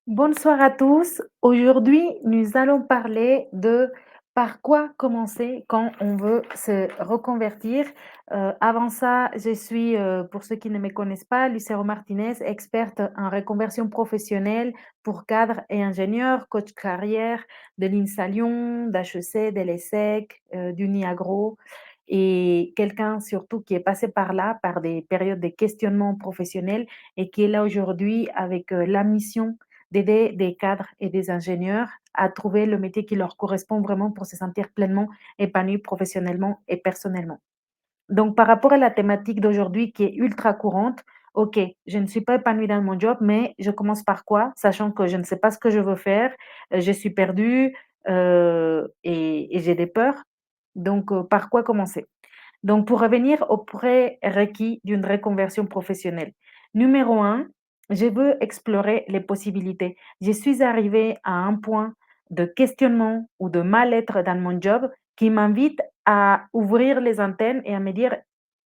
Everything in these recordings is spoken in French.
Bonsoir à tous. Aujourd'hui, nous allons parler de par quoi commencer quand on veut se reconvertir. Avant ça, je suis, pour ceux qui ne me connaissent pas, Lucero Martinez, experte en reconversion professionnelle pour cadres et ingénieurs, coach carrière de l'INSA Lyon, d'HEC, de l'ESSEC, d'Uniagro et quelqu'un surtout qui est passé par là, par des périodes de questionnement professionnel et qui est là aujourd'hui avec la mission d'aider des cadres et des ingénieurs à trouver le métier qui leur correspond vraiment pour se sentir pleinement épanouis professionnellement et personnellement. Donc, par rapport à la thématique d'aujourd'hui qui est ultra courante, OK, je ne suis pas épanouie dans mon job, mais je commence par quoi? Sachant que je ne sais pas ce que je veux faire, je suis perdue et j'ai des peurs. Donc, par quoi commencer? Donc, pour revenir aux prérequis d'une reconversion professionnelle. Numéro un, je veux explorer les possibilités. Je suis arrivée à un point de questionnement ou de mal-être dans mon job qui m'invite à ouvrir les antennes et à me dire,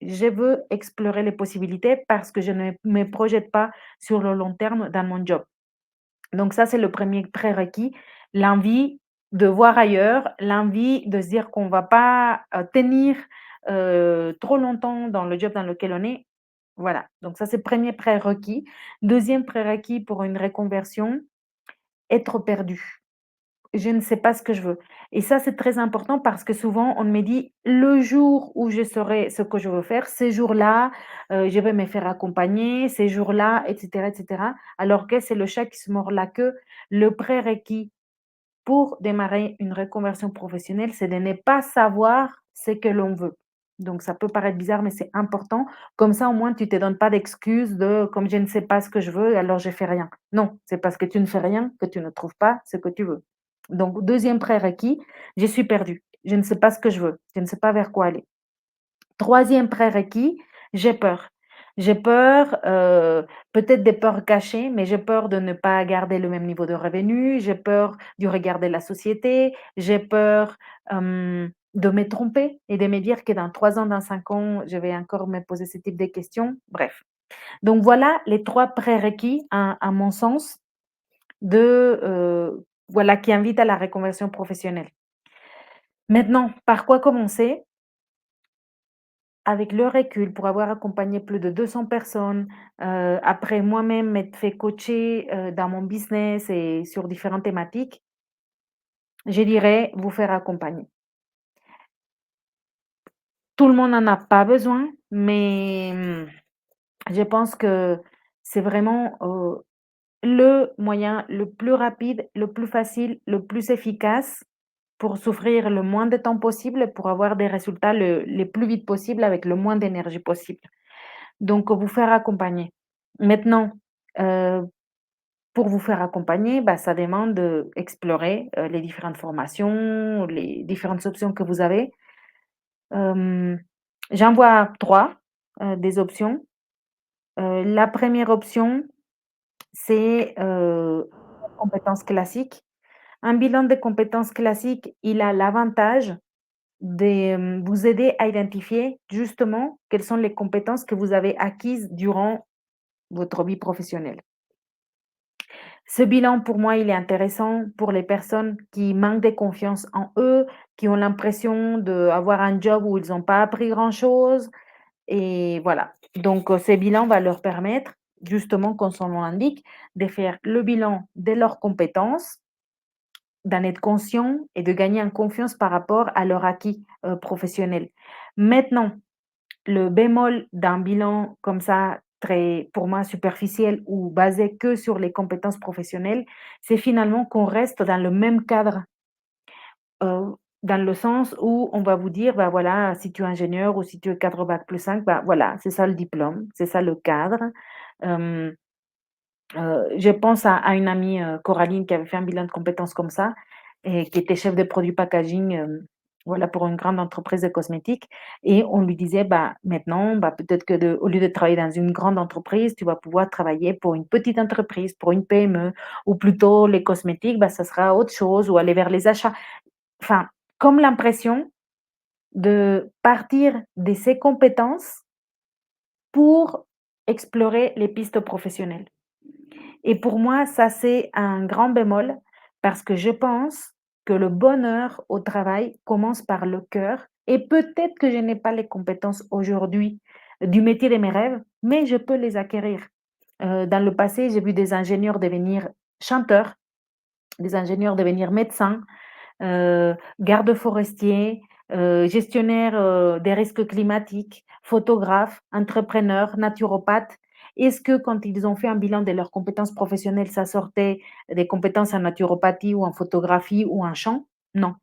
je veux explorer les possibilités parce que je ne me projette pas sur le long terme dans mon job. Donc ça, c'est le premier prérequis, l'envie de voir ailleurs, l'envie de se dire qu'on va pas, tenir, trop longtemps dans le job dans lequel on est. Voilà, donc ça, c'est premier prérequis. Deuxième prérequis pour une reconversion, être perdu. Je ne sais pas ce que je veux et ça, c'est très important parce que souvent on me dit: «Le jour où je saurai ce que je veux faire, ces jours-là, je vais me faire accompagner, ces jours-là» et cetera. Alors que c'est le chat qui se mord la queue. Le prérequis pour démarrer une reconversion professionnelle, c'est de ne pas savoir ce que l'on veut. Donc ça peut paraître bizarre, mais c'est important. Comme ça, au moins, tu te donnes pas d'excuses de: «Comme je ne sais pas ce que je veux, alors je fais rien». Non, c'est parce que tu ne fais rien que tu ne trouves pas ce que tu veux. Donc deuxième prérequis, je suis perdue. Je ne sais pas ce que je veux. Je ne sais pas vers quoi aller. Troisième prérequis, j'ai peur. J'ai peur, peut-être des peurs cachées, mais j'ai peur de ne pas garder le même niveau de revenu, j'ai peur du regard de la société, j'ai peur, de me tromper et de me dire que dans 3 ans, dans 5 ans, je vais encore me poser ce type de questions. Bref, donc voilà les 3 prérequis à mon sens de, voilà, qui invitent à la reconversion professionnelle. Maintenant, par quoi commencer? Avec le recul, pour avoir accompagné plus de 200 personnes, après moi-même m'être fait coacher, dans mon business et sur différentes thématiques, je dirais vous faire accompagner. Tout le monde n'en a pas besoin, mais, je pense que c'est vraiment, le moyen le plus rapide, le plus facile, le plus efficace pour souffrir le moins de temps possible, pour avoir des résultats les plus vite possible avec le moins d'énergie possible. Donc vous faire accompagner. Maintenant, heu, pour vous faire accompagner, bah, ça demande d'explorer, les différentes formations, les différentes options que vous avez. Hem, J'en vois 3 des options. La première option, c'est, compétences classiques. Un bilan de compétences classiques, il a l'avantage de, vous aider à identifier justement quelles sont les compétences que vous avez acquises durant votre vie professionnelle. Ce bilan, pour moi, il est intéressant pour les personnes qui manquent de confiance en eux, qui ont l'impression d'avoir un job où ils n'ont pas appris grand-chose et voilà. Donc, ce bilan va leur permettre, justement, comme son nom l'indique, de faire le bilan de leurs compétences, d'en être conscient et de gagner en confiance par rapport à leur acquis, professionnel. Maintenant, le bémol d'un bilan comme ça, très, pour moi, superficiel ou basé que sur les compétences professionnelles, c'est finalement qu'on reste dans le même cadre, dans le sens où on va vous dire: «Bah, voilà, si tu es ingénieur ou si tu es cadre bac+5, bah, voilà, c'est ça le diplôme, c'est ça le cadre». Hem, je pense à une amie, Coraline, qui avait fait un bilan de compétences comme ça et qui était chef de produit packaging, voilà, pour une grande entreprise de cosmétiques et on lui disait: «Bah, maintenant, bah, peut-être que au lieu de travailler dans une grande entreprise, tu vas pouvoir travailler pour une petite entreprise, pour une PME ou plutôt les cosmétiques, bah, ça sera autre chose ou aller vers les achats». Enfin, comme l'impression de partir de ses compétences pour explorer les pistes professionnelles. Et pour moi, ça, c'est un grand bémol parce que je pense que le bonheur au travail commence par le cœur et peut-être que je n'ai pas les compétences aujourd'hui du métier de mes rêves, mais je peux les acquérir. Dans le passé, j'ai vu des ingénieurs devenir chanteurs, des ingénieurs devenir médecins, gardes forestiers, gestionnaires, des risques climatiques, photographes, entrepreneurs, naturopathes. Est-ce que quand ils ont fait un bilan de leurs compétences professionnelles, ça sortait des compétences en naturopathie ou en photographie ou en chant? Non.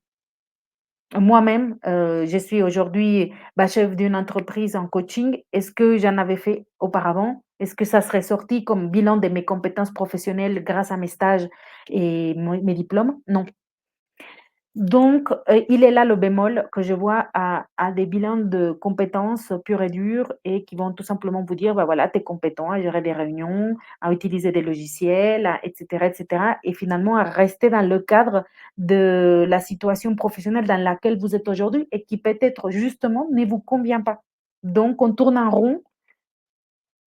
Moi-même, je suis aujourd'hui, bah, chef d'une entreprise en coaching. Est-ce que j'en avais fait auparavant? Est-ce que ça serait sorti comme bilan de mes compétences professionnelles grâce à mes stages et mes diplômes? Non. Donc, il est là le bémol que je vois à des bilans de compétences pures et dures et qui vont tout simplement vous dire: «Bah, voilà, tu es compétent à gérer des réunions, à utiliser des logiciels, à» et cetera et finalement à rester dans le cadre de la situation professionnelle dans laquelle vous êtes aujourd'hui et qui peut-être justement ne vous convient pas. Donc on tourne en rond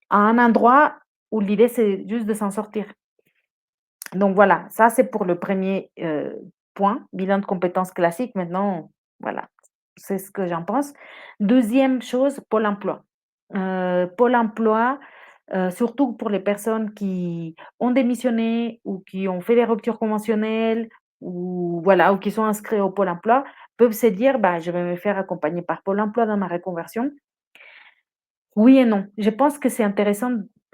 à un endroit où l'idée c'est juste de s'en sortir. Donc voilà, ça c'est pour le premier point, bilan de compétences classique. Maintenant, voilà, c'est ce que j'en pense. Deuxième chose, Pôle emploi. Pôle emploi, surtout pour les personnes qui ont démissionné ou qui ont fait des ruptures conventionnelles ou voilà, ou qui sont inscrits au Pôle emploi, peuvent se dire: «Bah, je vais me faire accompagner par Pôle emploi dans ma reconversion». Oui et non. Je pense que c'est intéressant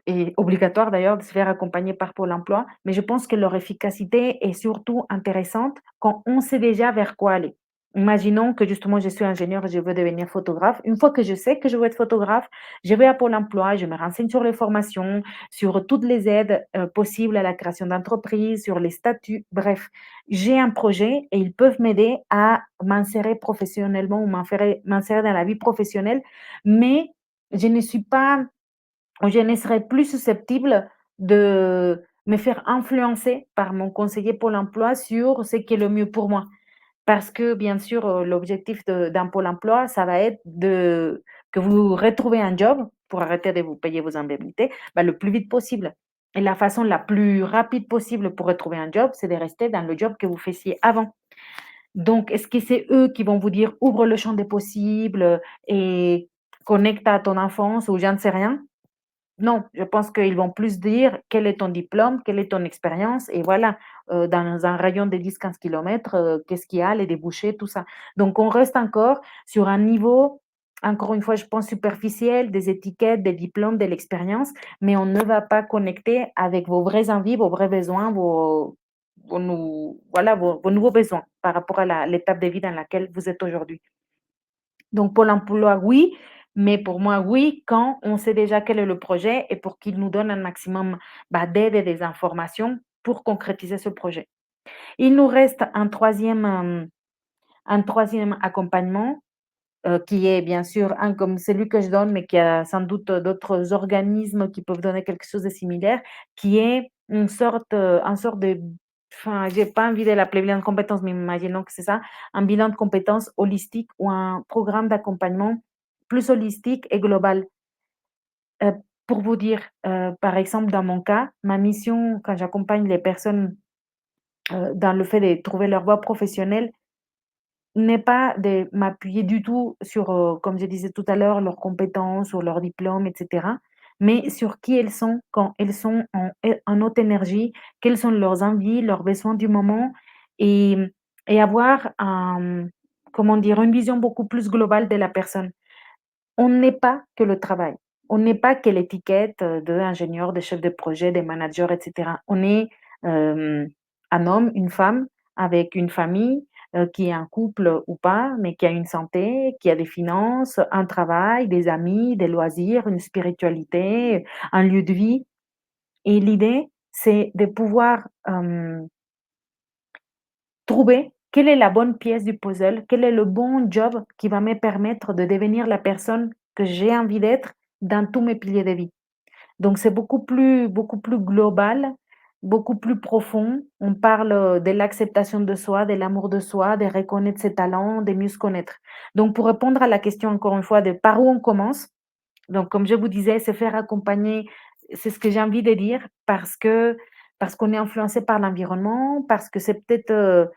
et obligatoire d'ailleurs de se faire accompagner par Pôle emploi, mais je pense que leur efficacité est surtout intéressante quand on sait déjà vers quoi aller. Imaginons que justement je suis ingénieure et je veux devenir photographe. Une fois que je sais que je veux être photographe, je vais à Pôle emploi, je me renseigne sur les formations, sur toutes les aides possibles à la création d'entreprise, sur les statuts. Bref, j'ai un projet et ils peuvent m'aider à m'insérer professionnellement ou m'insérer dans la vie professionnelle, mais je ne suis pas ou je ne serais plus susceptible de me faire influencer par mon conseiller Pôle emploi sur ce qui est le mieux pour moi. Parce que bien sûr, l'objectif d'un Pôle emploi, ça va être de que vous retrouvez un job pour arrêter de vous payer vos indemnités, bah, le plus vite possible et la façon la plus rapide possible pour retrouver un job, c'est de rester dans le job que vous faisiez avant. Donc, est-ce que c'est eux qui vont vous dire: «Ouvre le champ des possibles, et connecte à ton enfance» ou j'en sais rien? Non, je pense qu'ils vont plus dire: «Quel est ton diplôme? Quelle est ton expérience?» et voilà, dans un rayon de 10-15 kilomètres, qu'est-ce qu'il y a, les débouchés, tout ça. Donc on reste encore sur un niveau, encore une fois, je pense superficiel, des étiquettes, des diplômes, de l'expérience, mais on ne va pas connecter avec vos vraies envies, vos vrais besoins, vos nouveaux besoins par rapport à l'étape de vie dans laquelle vous êtes aujourd'hui. Donc Pôle emploi, oui, mais pour moi, oui, quand on sait déjà quel est le projet et pour qu'il nous donne un maximum, bah, d'aide et des informations pour concrétiser ce projet. Il nous reste un 3e accompagnement, qui est bien sûr un comme celui que je donne, mais qui a sans doute d'autres organismes qui peuvent donner quelque chose de similaire, qui est une sorte de enfin, j'ai pas envie de l'appeler bilan de compétences, mais imaginons que c'est ça, un bilan de compétences holistique ou un programme d'accompagnement plus holistique et global. Heu, pour vous dire, par exemple, dans mon cas, ma mission quand j'accompagne les personnes, dans le fait de trouver leur voie professionnelle, n'est pas de m'appuyer du tout sur, comme je disais tout à l'heure, leurs compétences ou leurs diplômes et cetera, mais sur qui elles sont quand elles sont en haute énergie, quelles sont leurs envies, leurs besoins du moment et et avoir comment dire? Une vision beaucoup plus globale de la personne. On n'est pas que le travail. On n'est pas que l'étiquette, d'ingénieur, de chef de projet, de manager et cetera. On est, hem, un homme, une femme avec une famille, qui est un couple ou pas, mais qui a une santé, qui a des finances, un travail, des amis, des loisirs, une spiritualité, un lieu de vie et l'idée, c'est de pouvoir, trouver quelle est la bonne pièce du puzzle, quel est le bon job qui va me permettre de devenir la personne que j'ai envie d'être dans tous mes piliers de vie. Donc c'est beaucoup plus global, beaucoup plus profond. On parle, de l'acceptation de soi, de l'amour de soi, de reconnaître ses talents, de mieux se connaître. Donc pour répondre à la question encore une fois de par où on commence, donc comme je vous disais, se faire accompagner, c'est ce que j'ai envie de dire parce que parce qu'on est influencé par l'environnement, parce que c'est peut-être,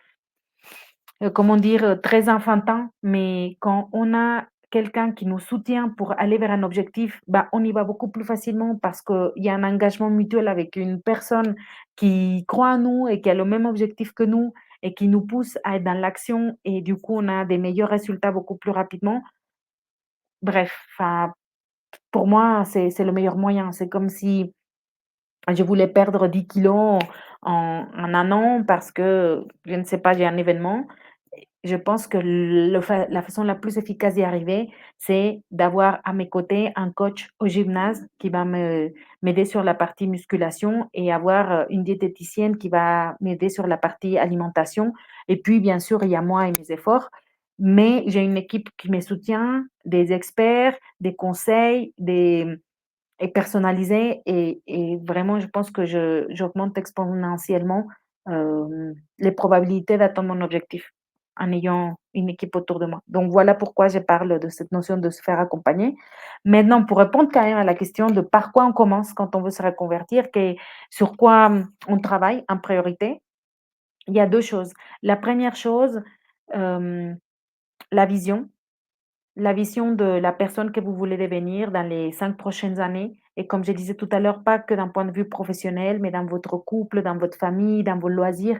comment dire? Très enfantin, mais quand on a quelqu'un qui nous soutient pour aller vers un objectif, bah, on y va beaucoup plus facilement parce qu'il y a un engagement mutuel avec une personne qui croit en nous et qui a le même objectif que nous et qui nous pousse à être dans l'action et du coup, on a des meilleurs résultats beaucoup plus rapidement. Bref, enfin, pour moi, c'est le meilleur moyen. C'est comme si je voulais perdre 10 kilos en 1 an parce que, je ne sais pas, j'ai un événement. Je pense que la façon la plus efficace d'y arriver, c'est d'avoir à mes côtés un coach au gymnase qui va m'aider sur la partie musculation et avoir, une diététicienne qui va m'aider sur la partie alimentation et puis, bien sûr, il y a moi et mes efforts, mais j'ai une équipe qui me soutient, des experts, des conseils, des et personnalisé et vraiment je pense que j'augmente exponentiellement, les probabilités d'atteindre mon objectif, en ayant une équipe autour de moi. Donc voilà pourquoi je parle de cette notion de se faire accompagner. Maintenant pour répondre quand même à la question de par quoi on commence quand on veut se reconvertir, sur quoi, on travaille en priorité, il y a 2 choses. La première chose, hem, la vision. La vision de la personne que vous voulez devenir dans les 5 prochaines années et comme je disais tout à l'heure, pas que d'un point de vue professionnel, mais dans votre couple, dans votre famille, dans vos loisirs.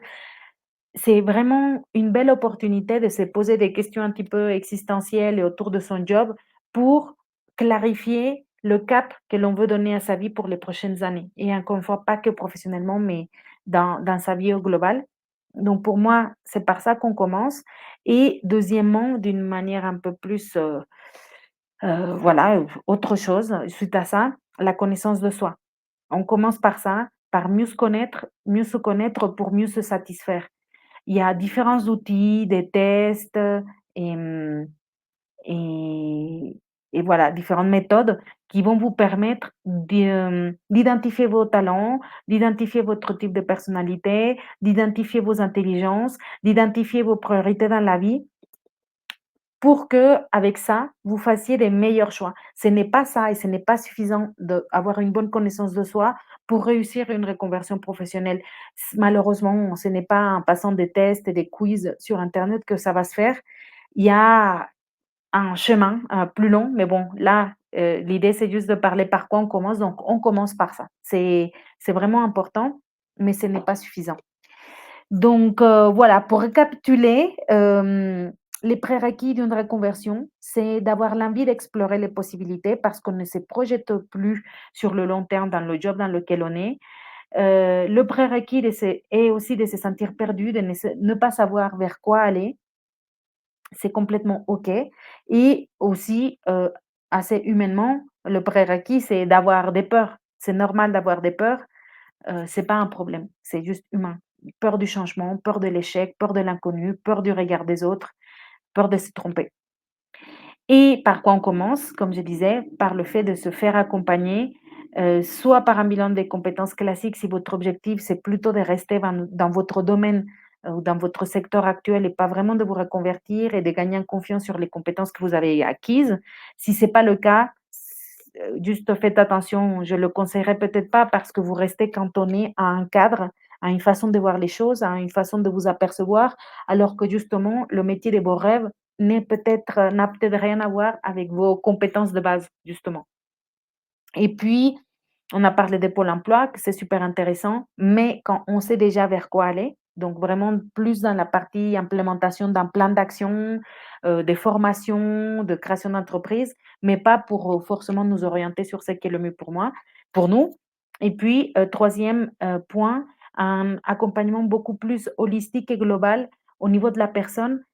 C'est vraiment une belle opportunité de se poser des questions un petit peu existentielles et autour de son job pour clarifier le cap que l'on veut donner à sa vie pour les prochaines années et encore une fois, pas que professionnellement, mais dans sa vie au global. Donc pour moi, c'est par ça qu'on commence et deuxièmement, d'une manière un peu plus, voilà, autre chose suite à ça, la connaissance de soi. On commence par ça, par mieux se connaître pour mieux se satisfaire. Il y a différents outils, des tests, et et et voilà, différentes méthodes qui vont vous permettre d'identifier vos talents, d'identifier votre type de personnalité, d'identifier vos intelligences, d'identifier vos priorités dans la vie pour que, avec ça, vous fassiez des meilleurs choix. Ce n'est pas ça et ce n'est pas suffisant d'avoir une bonne connaissance de soi pour réussir une reconversion professionnelle. Malheureusement, ce n'est pas en passant des tests et des quiz sur internet que ça va se faire. Il y a un chemin, plus long, mais bon, là, l'idée, c'est juste de parler par quoi on commence, donc on commence par ça. C'est vraiment important, mais ce n'est pas suffisant. Donc, voilà, pour récapituler, les prérequis d'une reconversion, c'est d'avoir l'envie d'explorer les possibilités parce qu'on ne se projette plus sur le long terme dans le job dans lequel on est. Le prérequis est aussi de se sentir perdu, de ne pas savoir vers quoi aller. C'est complètement OK et aussi, assez humainement, le prérequis, c'est d'avoir des peurs. C'est normal d'avoir des peurs, c'est pas un problème, c'est juste humain. Peur du changement, peur de l'échec, peur de l'inconnu, peur du regard des autres, peur de se tromper. Et par quoi on commence? Comme je disais, par le fait de se faire accompagner, soit par un bilan des compétences classiques si votre objectif, c'est plutôt de rester dans votre domaine, ou dans votre secteur actuel et pas vraiment de vous reconvertir et de gagner en confiance sur les compétences que vous avez acquises. Si c'est pas le cas, juste faites attention, je le conseillerais peut-être pas parce que vous restez cantonné à un cadre, à une façon de voir les choses, à une façon de vous apercevoir, alors que justement le métier de vos rêves n'a peut-être rien à voir avec vos compétences de base, justement. Et puis, on a parlé de Pôle emploi, que c'est super intéressant, mais quand on sait déjà vers quoi aller, donc vraiment plus dans la partie implémentation d'un plan d'action, de formation, de création d'entreprise, mais pas pour, forcément nous orienter sur ce qui est le mieux pour nous. Et puis, 3e, point, un accompagnement beaucoup plus holistique et global au niveau de la personne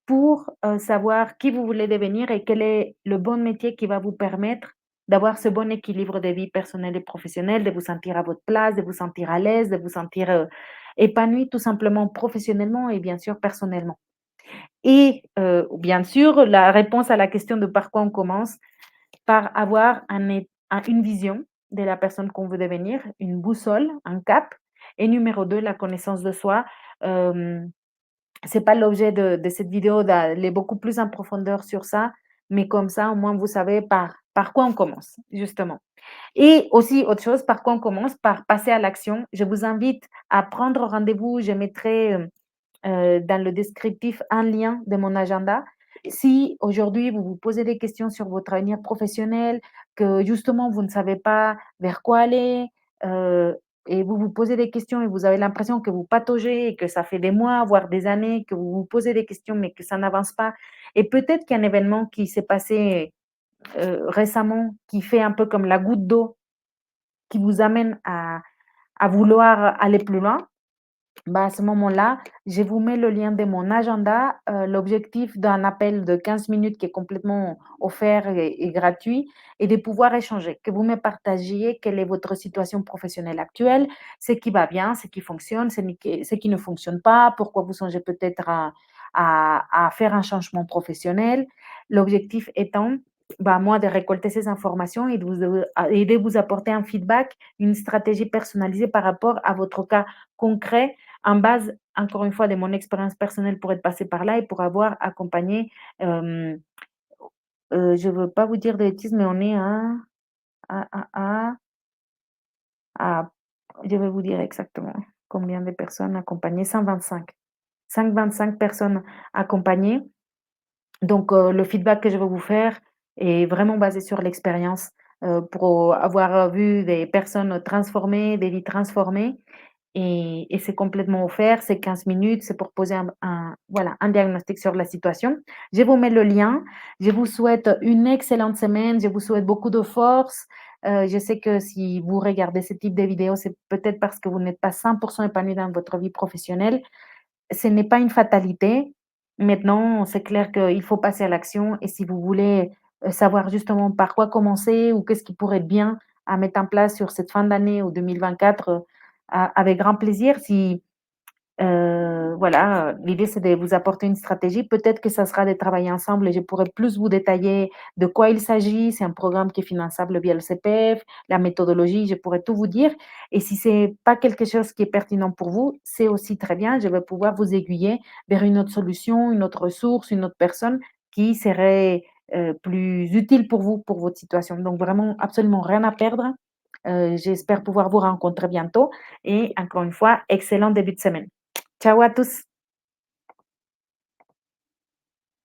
pour, savoir qui vous voulez devenir et quel est le bon métier qui va vous permettre d'avoir ce bon équilibre de vie personnelle et professionnelle, de vous sentir à votre place, de vous sentir à l'aise, de vous sentir, épanoui tout simplement professionnellement et bien sûr personnellement. Et bien sûr, la réponse à la question de par quoi on commence, par avoir une vision de la personne qu'on veut devenir, une boussole, un cap et numéro 2 la connaissance de soi, hem c'est pas l'objet de cette vidéo d'aller beaucoup plus en profondeur sur ça, mais comme ça, au moins, vous savez Par quoi on commence, justement? Et aussi, autre chose, par quoi on commence? Par passer à l'action. Je vous invite à prendre rendez-vous. Je mettrai, dans le descriptif un lien de mon agenda. Si aujourd'hui vous vous posez des questions sur votre avenir professionnel, que justement vous ne savez pas vers quoi aller, heu et vous vous posez des questions et vous avez l'impression que vous pataugez et que ça fait des mois, voire des années que vous vous posez des questions, mais que ça n'avance pas et peut-être qu'il y a un événement qui s'est passé, récemment, qui fait un peu comme la goutte d'eau qui vous amène à vouloir aller plus loin. Bah, à ce moment-là, je vous mets le lien de mon agenda. L'objectif d'un appel de 15 minutes qui est complètement offert et gratuit est de pouvoir échanger, que vous me partagiez quelle est votre situation professionnelle actuelle, ce qui va bien, ce qui fonctionne, ce qui ne fonctionne pas, pourquoi vous songez peut-être à faire un changement professionnel. L'objectif étant, bah, moi, de récolter ces informations et de vous apporter un feedback, une stratégie personnalisée par rapport à votre cas concret en base, encore une fois, de mon expérience personnelle pour être passée par là et pour avoir accompagné, hem, je veux pas vous dire de bêtises, mais on est à à à à je vais vous dire exactement combien de personnes accompagnées, 125. 125 personnes accompagnées. Donc, le feedback que je vais vous faire est vraiment basé sur l'expérience, pour avoir vu des personnes transformées, des vies transformées et c'est complètement offert, c'est 15 minutes, c'est pour poser voilà, un diagnostic sur la situation. Je vous mets le lien. Je vous souhaite une excellente semaine, je vous souhaite beaucoup de force. Je sais que si vous regardez ce type de vidéos, c'est peut-être parce que vous n'êtes pas 100 épanoui dans votre vie professionnelle. Ce n'est pas une fatalité. Maintenant, c'est clair qu'il faut passer à l'action et si vous voulez, savoir justement par quoi commencer ou qu'est-ce qui pourrait être bien à mettre en place sur cette fin d'année ou 2024, a avec grand plaisir. Si, voilà, l'idée c'est de vous apporter une stratégie. Peut-être que ça sera de travailler ensemble et je pourrai plus vous détailler de quoi il s'agit. C'est un programme qui est finançable via le CPF, la méthodologie, je pourrais tout vous dire. Et si c'est pas quelque chose qui est pertinent pour vous, c'est aussi très bien. Je vais pouvoir vous aiguiller vers une autre solution, une autre ressource, une autre personne qui serait plus utile pour vous, pour votre situation. Donc vraiment, absolument rien à perdre. J'espère pouvoir vous rencontrer bientôt et encore une fois, excellent début de semaine. Ciao à tous.